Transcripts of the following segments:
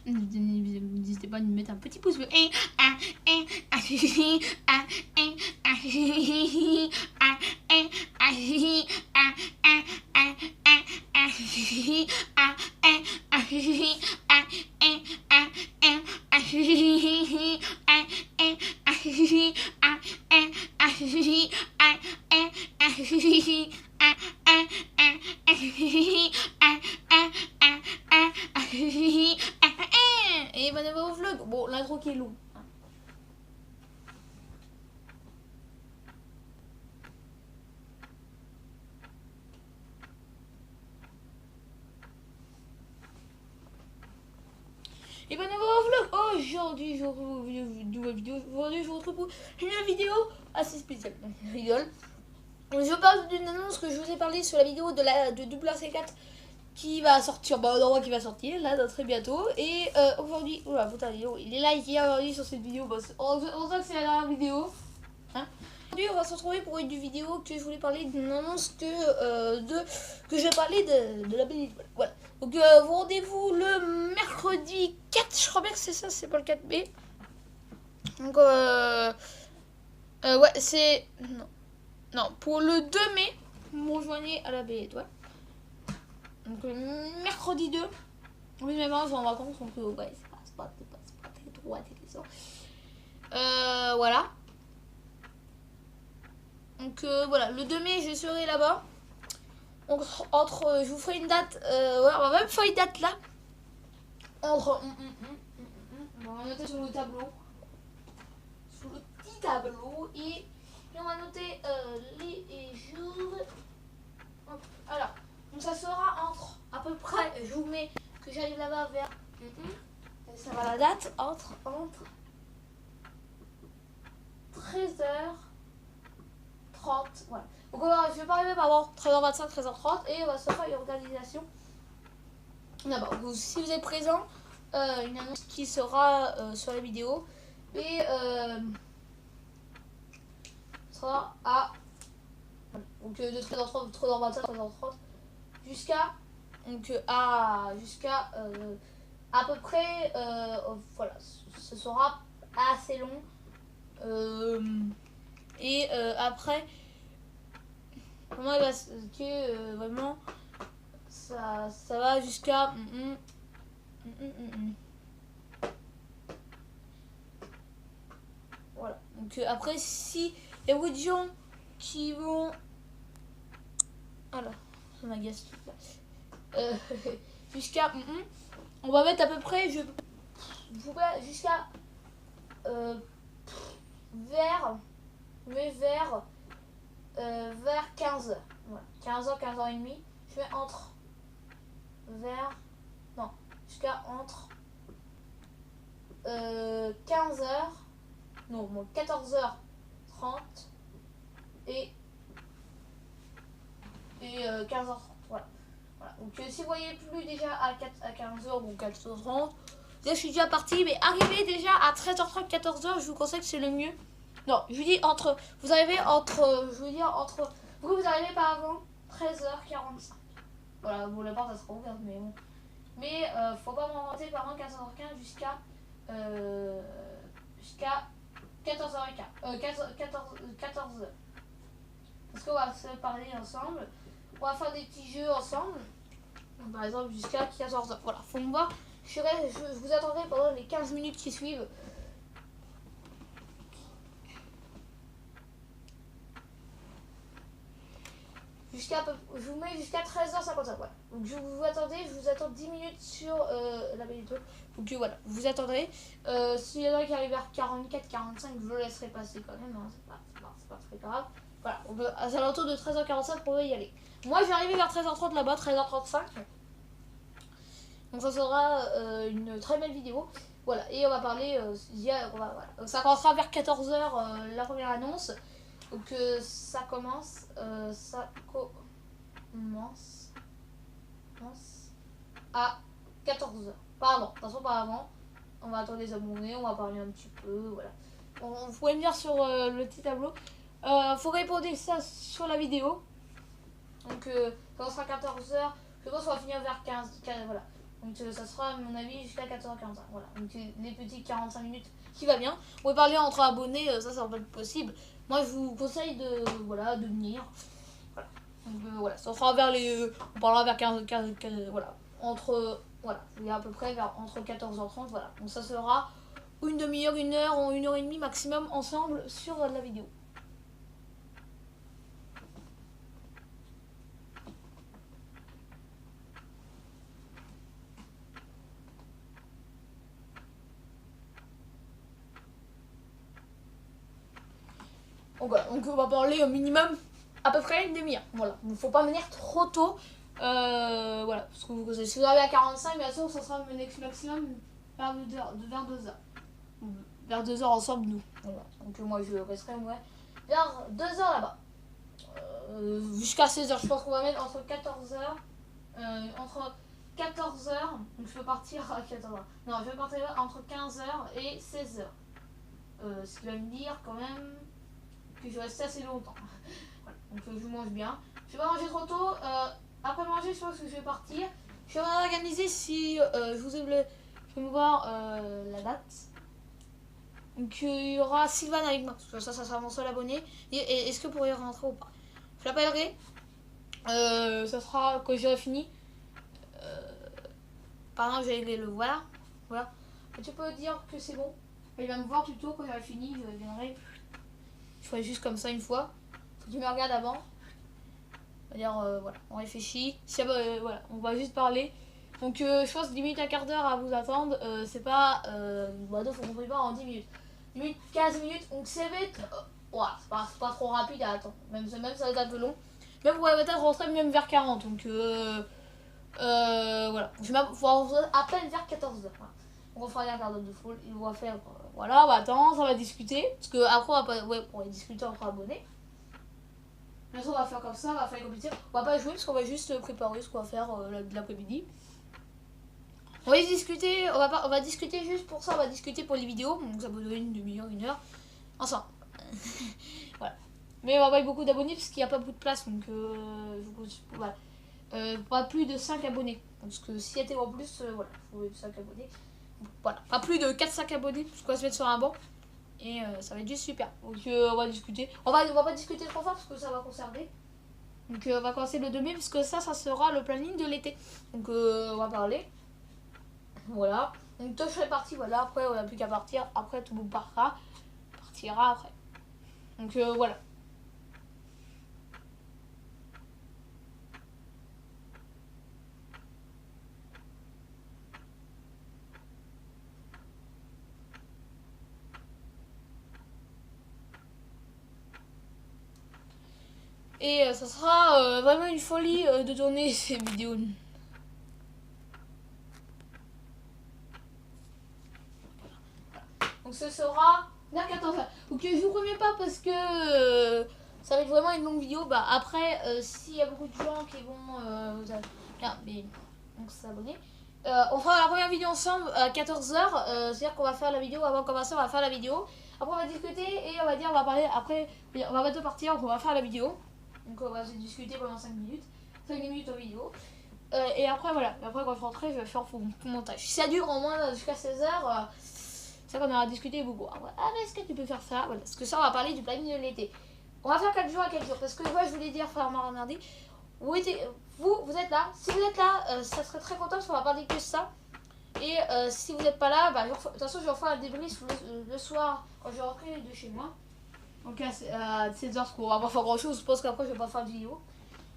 N'hésitez pas à nous mettre un petit pouce bleu. Et bonne au vlog. Bon, l'intro qui est long. Et bonne au vlog. Aujourd'hui, je vous retrouve pour une vidéo assez spéciale. Je rigole. Je parle d'une annonce que je vous ai parlé sur la vidéo de WRC4 qui va sortir, qui va sortir là très bientôt. Et aujourd'hui, il est liké aujourd'hui sur cette vidéo. On sent que c'est la dernière vidéo. Aujourd'hui, on va se retrouver pour une vidéo que je voulais parler d'une annonce que je vais parler de la Belle Étoile. Voilà. Donc, vous rendez-vous le mercredi 4, je crois bien que c'est ça, c'est pas le 4 mai. Donc, ouais, c'est. Non, pour le 2 mai, vous me rejoignez à la Belle Étoile. Donc, mercredi 2. Oui, mes parents sont en vacances, donc, ouais, c'est pas trop intéressant. Voilà. Donc, voilà, le 2 mai, je serai là-bas. Donc, je vous ferai une date. Ouais, on va même faire une date là. On va noter sur le tableau. Sur le petit tableau. Et on va noter les jours. Alors, donc ça sera entre à peu près, je vous mets que j'arrive là-bas vers. Ça va la date entre 13h30. Voilà. Donc je vais pas arriver avant 13h25, 13h30 et on va se faire une organisation. D'abord, si vous êtes présent, une annonce qui sera sur la vidéo et sera à donc de 13h30, 13h25, 13h30 jusqu'à à peu près voilà, ce sera assez long et après vraiment il va que vraiment ça va jusqu'à voilà. Donc après, si il y a beaucoup de gens qui vont alors ça m'agace tout là jusqu'à on va mettre à peu près jusqu'à vers 15h. Voilà. 15h, 15h30. Je vais jusqu'à entre 15h, non, 14h30 et 15h30. Voilà. Donc si vous voyez plus déjà à 15h ou 14h30, déjà je suis déjà partie, mais arrivez déjà à 13h30, 14h, je vous conseille que c'est le mieux. Non, je vous dis vous arrivez vous arrivez pas avant 13h45. Voilà, bon, la porte elle sera ouverte, mais bon. Mais faut pas m'inventer par exemple 15h15 jusqu'à 14h15. 14h. Parce qu'on va se parler ensemble. On va faire des petits jeux ensemble. Donc, par exemple jusqu'à 14h. Voilà, faut me voir. Je vous attendrai pendant les 15 minutes qui suivent. Je vous mets jusqu'à 13h55. Voilà. Donc je vous attends 10 minutes sur la Belle Étoile. Donc voilà, vous attendrez. S'il y en a qui arrivent vers 44, 45, je le laisserai passer quand même. Hein. C'est pas très grave. Voilà, à l'alentour de 13h45, on va y aller. Moi, je vais arriver vers 13h30 là-bas, 13h35. Donc ça sera une très belle vidéo. Voilà, et on va parler. Ça commencera vers 14h la première annonce. Donc ça commence à 14h. Pas avant, attention, pas avant. On va attendre les abonnés, on va parler un petit peu, voilà. Vous pouvez me dire sur le petit tableau. Faut répondre ça sur la vidéo. Donc ça sera 14h. Je pense qu'on va finir vers 15 voilà. Donc ça sera à mon avis jusqu'à 14h45. Voilà, donc les petits 45 minutes qui va bien. Vous pouvez parler entre abonnés, ça va être possible. Moi je vous conseille de, voilà, de venir. Voilà, donc voilà, ça sera vers les... on parlera vers 15 voilà, entre... voilà, il y a à peu près vers, entre 14h30, voilà. Donc ça sera une demi-heure, 1 heure ou 1 heure et demie maximum ensemble sur la vidéo. Donc, voilà, donc on va parler au minimum à peu près une demi-heure. Voilà, il ne faut pas venir trop tôt. Voilà, parce que si vous arrivez à 45, bien sûr, ça sera maximum vers 2h. Vers 2h ensemble, nous. Voilà. Donc moi, je resterai vers 2h là-bas. Jusqu'à 16h, je pense qu'on va mettre entre 14h. Entre 14h, donc je peux partir à 14h. Non, je vais partir entre 15h et 16h. Ce qui va me dire quand même que je vais rester assez longtemps. Voilà. Donc je mange bien. Je vais pas manger trop tôt. Après manger, je pense que je vais partir. Je vais m'organiser si je vais voir la date. Donc il y aura Sylvain avec moi. Parce que ça sera mon seul abonné. Et est-ce que vous pourriez rentrer ou pas? Je l'appellerai. Ça sera quand j'aurai fini. Par exemple, j'allais le voir. Voilà. Et tu peux dire que c'est bon. Il va me voir plutôt quand j'aurai fini. Je viendrai. Je ferai juste comme ça une fois. Faut que tu me regardes avant. On va dire, voilà, on réfléchit. Si, voilà, on va juste parler. Donc, je pense 10 minutes, un quart d'heure à vous attendre. C'est pas. Faut qu'on prépare en 10 minutes. 10 minutes, 15 minutes. Donc, c'est vite. Voilà, c'est pas trop rapide à attendre. Même ça va être un peu long. Mais vous pouvez peut-être rentrer même vers 40. Donc, voilà. Je vais à peine vers 14h. Voilà. On va faire un quart d'heure de full. Il va faire. Voilà, on va attendre, on va discuter. Parce que après, on va pas. Ouais, on va discuter entre abonnés. Bien sûr, on va faire comme ça, on va faire les compétitions. On va pas jouer parce qu'on va juste préparer ce qu'on va faire de l'après-midi. On va discuter, on va discuter juste pour ça, on va discuter pour les vidéos. Donc ça peut donner une demi-heure, 1 heure. Ensemble. Voilà. Mais on va pas avoir beaucoup d'abonnés parce qu'il n'y a pas beaucoup de place. Donc voilà. Pas plus de 5 abonnés. Parce que s'il y a en plus, voilà, il faut 5 abonnés. Voilà. Pas plus de 4-5 abonnés. Parce qu'on va se mettre sur un banc. Et ça va être juste super. Donc on va discuter. On va pas discuter trop fort parce que ça va conserver. Donc on va commencer le 2 mai parce que ça sera le planning de l'été. Donc on va parler. Voilà. Donc toi je serai parti. Voilà. Après on n'a plus qu'à partir. Après tout le monde partira après. Donc voilà. Et ça sera vraiment une folie de tourner ces vidéos. Donc ce sera vers 14h. Donc je vous promets pas parce que ça va être vraiment une longue vidéo. Bah après, s'il y a beaucoup de gens qui vont donc s'abonner. On fera la première vidéo ensemble à 14h. C'est-à-dire qu'on va faire la vidéo avant de commencer, on va faire la vidéo. Après on va discuter et on va dire, on va parler. Après, on va bientôt partir, donc on va faire la vidéo. Donc on va se discuter pendant 5 minutes. 5 minutes en vidéo. Et après voilà. Et après quand je rentrerai, je vais faire tout montage. Si ça dure au moins jusqu'à 16h. C'est ça qu'on aura discuté beaucoup. Ah, mais est-ce que tu peux faire ça? Voilà. Parce que ça, on va parler du planning de l'été. On va faire 4 jours à 4 jours. Parce que moi, je voulais dire, frère mardi, vous êtes là. Si vous êtes là, ça serait très content parce qu'on va parler que ça. Et si vous n'êtes pas là, bah, de toute façon, je vais refaire un débrief le soir quand je vais rentrer de chez moi. Donc à 16h, parce qu'on va pas faire grand chose. Je pense qu'après, je vais pas faire de vidéo.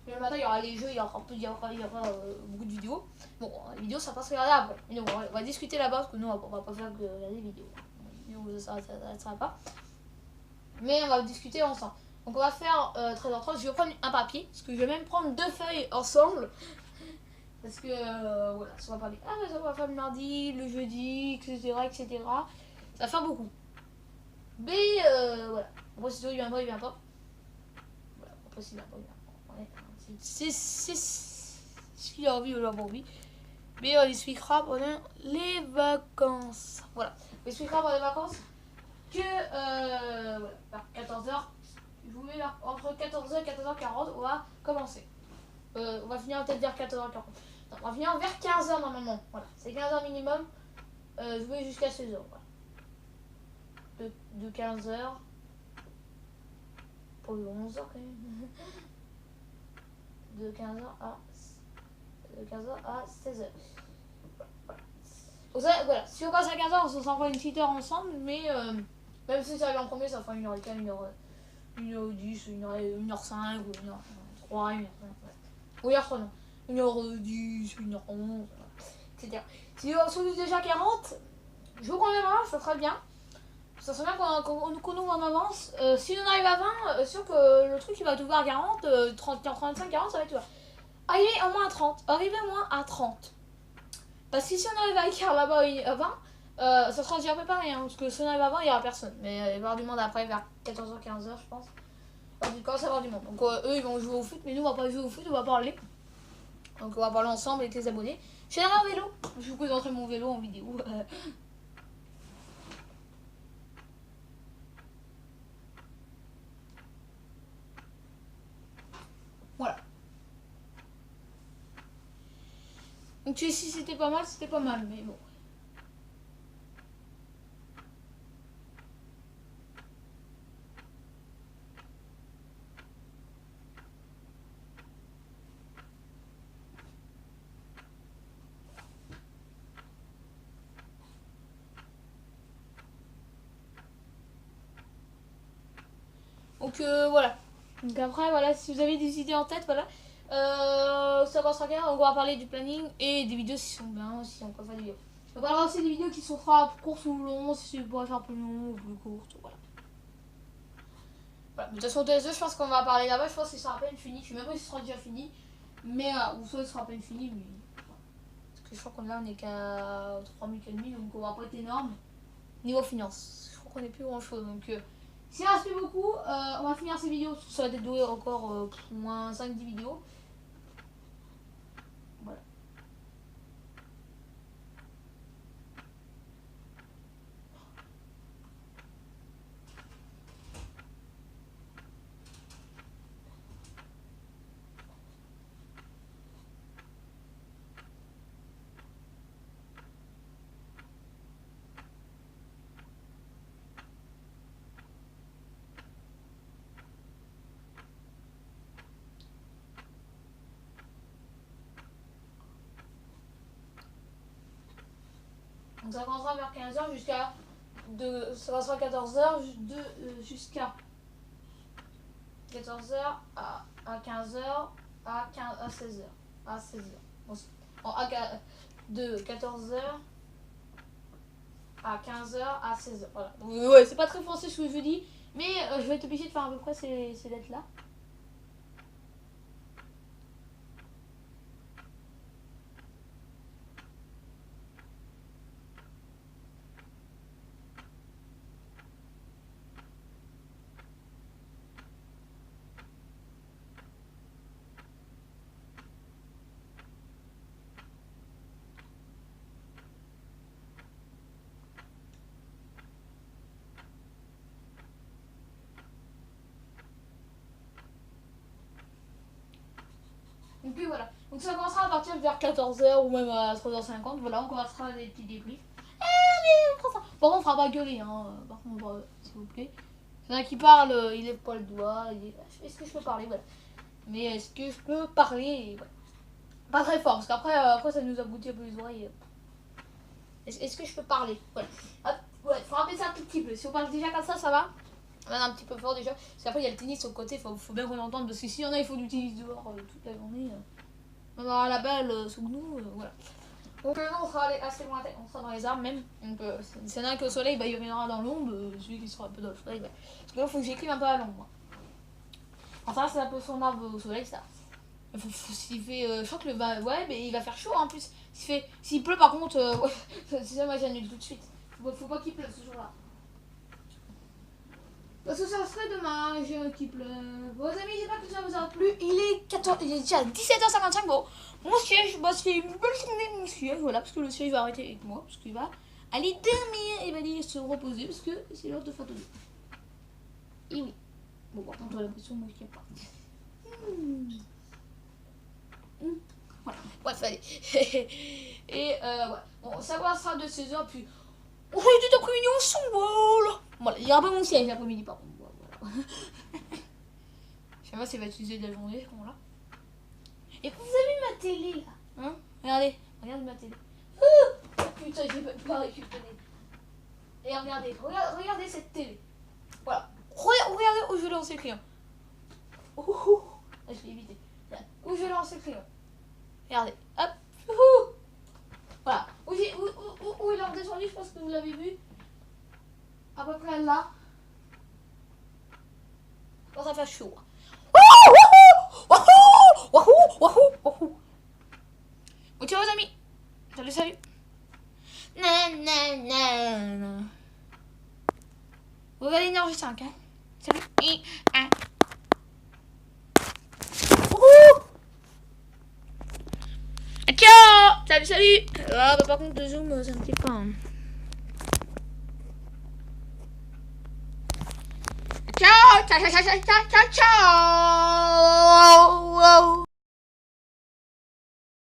Mais le matin, il y aura les jeux, il y aura beaucoup de vidéos. Bon, les vidéos, ça passe regarder après. Mais non, on va discuter là-bas, parce que nous, on va pas faire que regarder les vidéos. Les vidéos, ça s'arrêtera pas. Mais on va discuter ensemble. Donc on va faire 13h30. Je vais prendre un papier, parce que je vais même prendre 2 feuilles ensemble. Parce que, voilà, ça va parler. Ah, mais ça va faire le mardi, le jeudi, etc., etc. Ça va faire beaucoup. Mais, voilà. Après, si il vient pas, il vient pas. Voilà, après, s'il vient pas, il vient pas. Ouais. C'est ce qu'il a envie ou il a pas envie. Mais on expliquera pendant les vacances. Voilà. On expliquera pendant les vacances que voilà, vers 14h. Je vous mets entre 14h et 14h40. On va commencer. On va finir peut-être vers 14h40. On va finir vers 15h normalement. Voilà, c'est 15h minimum. Jouer jusqu'à 16h. Voilà. De 15h. Pour 11h quand même. De 15h à 16h. Voilà. Si on passe à 15h, on se sent pas une petite heure ensemble, mais même si ça arrive en premier, ça fera 1h15, 1h10, 1h5, ou 1h3, 1h5. Oui, 1h3, non. 1h10, 1h11, etc. Si on se déjà 40, je vous promets vraiment, ça sera bien. Ça serait bien qu'on nous en avance. Si on arrive à 20, sûr que le truc il va être ouvert à 40, 30, 35, 40, ça va être ouvert. Arriver au moins à 30. Arriver au moins à 30. Parce que si on arrive à écrire là-bas à 20, ça sera déjà préparé. Hein, parce que si on arrive à 20, il n'y aura personne. Mais il va y avoir du monde après, vers 14h, 15h, je pense. Il commence à y avoir du monde. Donc eux, ils vont jouer au foot, mais nous, on va pas jouer au foot, on va parler. Donc on va parler ensemble avec les abonnés. J'ai un vélo. Je vous présenterai mon vélo en vidéo. Voilà. Donc si c'était pas mal, mais bon. Donc voilà. Donc après, voilà, si vous avez des idées en tête, voilà. Ça passera bien, on va parler du planning et des vidéos si sont bien, si on peut faire des vidéos. On parlera aussi des vidéos qui sont courtes ou longues, si vous pourrez faire plus long ou plus courtes, voilà. Voilà. De toute façon, TS2, je pense qu'on va parler là-bas, je pense qu'il sera à peine fini. Je sais même pas si ce sera déjà fini, mais ou soit il sera à peine fini, mais. Parce que je crois qu'on là on est qu'à 3000 demi, donc on va pas être énorme. Niveau finance, je crois qu'on est plus grand chose, donc. S'il reste plus beaucoup, on va finir ces vidéos. Ça va être doué encore moins 5-10 vidéos. Voilà. Donc ça commencera vers 15h jusqu'à. Ça passera 14h jusqu'à 14h à 15h à 16h. À 16h. De 14h à 15h à 16h. Voilà. Donc, ouais, c'est pas très français ce que je dis, mais je vais être obligée de faire à peu près ces lettres-là. Donc puis voilà. Donc ça commencera à partir vers 14h ou même à 3h50. Voilà, on commencera des petits débriefs. Mais on prend ça. Par contre, on fera pas gueuler, hein. Par contre, s'il vous plaît. Il y en a qui parle, il lève pas le doigt. Est-ce que je peux parler? Voilà. Mais est-ce que je peux parler? Voilà. Pas très fort, parce qu'après après, ça nous aboutit un peu les oreilles. Est-ce que je peux parler? Voilà. Hop, ouais, faut rappeler ça un tout petit peu. Si on parle déjà comme ça va. Un petit peu fort déjà, parce qu'après il y a le tennis sur le côté, faut bien qu'on entende, parce que s'il y en a, il faut du tennis dehors toute la journée. On va avoir la balle sous nous, voilà. Donc nous on sera assez lointain, on sera dans les arbres même. Donc s'il y en a un qui est au soleil, bah, il reviendra dans l'ombre, celui qui sera un peu dans le soleil. Bah. Parce que là, il faut que j'écrive un peu à l'ombre. Enfin, c'est un peu son arbre au soleil, ça. S'il fait. Je crois que ouais, mais il va faire chaud en plus. S'il pleut par contre, c'est ça, moi j'annule tout de suite. Faut pas qu'il pleuve ce jour-là. Parce que ça serait dommage qu'il pleuve. Bon amis, j'espère que ça vous aura plu. Il est déjà 17h55. Bon, mon siège, bah, c'est une belle journée mon siège. Voilà, parce que le siège va arrêter avec moi. Parce qu'il va aller dormir. Il va aller se reposer parce que c'est l'heure de photo. Et oui. Bon, par contre, on a l'impression moi je tiens pas. Voilà. Bref, allez. Et voilà. Bon, ça commencera de 16h, puis on fait tout après-midi ensemble. Voilà, il y aura pas mon siège l'après-midi, par contre. Voilà. Je sais pas si ça va utiliser de la journée, ce moment-là. Et vous avez ma télé, là. Hein? Regardez ma télé. Oh putain, j'ai pas récupéré. Et regardez cette télé. Voilà. Regardez où je vais lancer le crayon. Je l'ai évité. Où je vais lancer le crayon. Regardez. Hop. Voilà. Où il est redescendu, je pense que vous l'avez vu. À peu près là. Quand ça fait chaud. Bon, ciao les amis. Salut. Vous regardez l'énergie 5, hein. Salut. Ciao. Salut. Ah, bah, par contre, le zoom, ça me plaît pas. Hein. Ciao.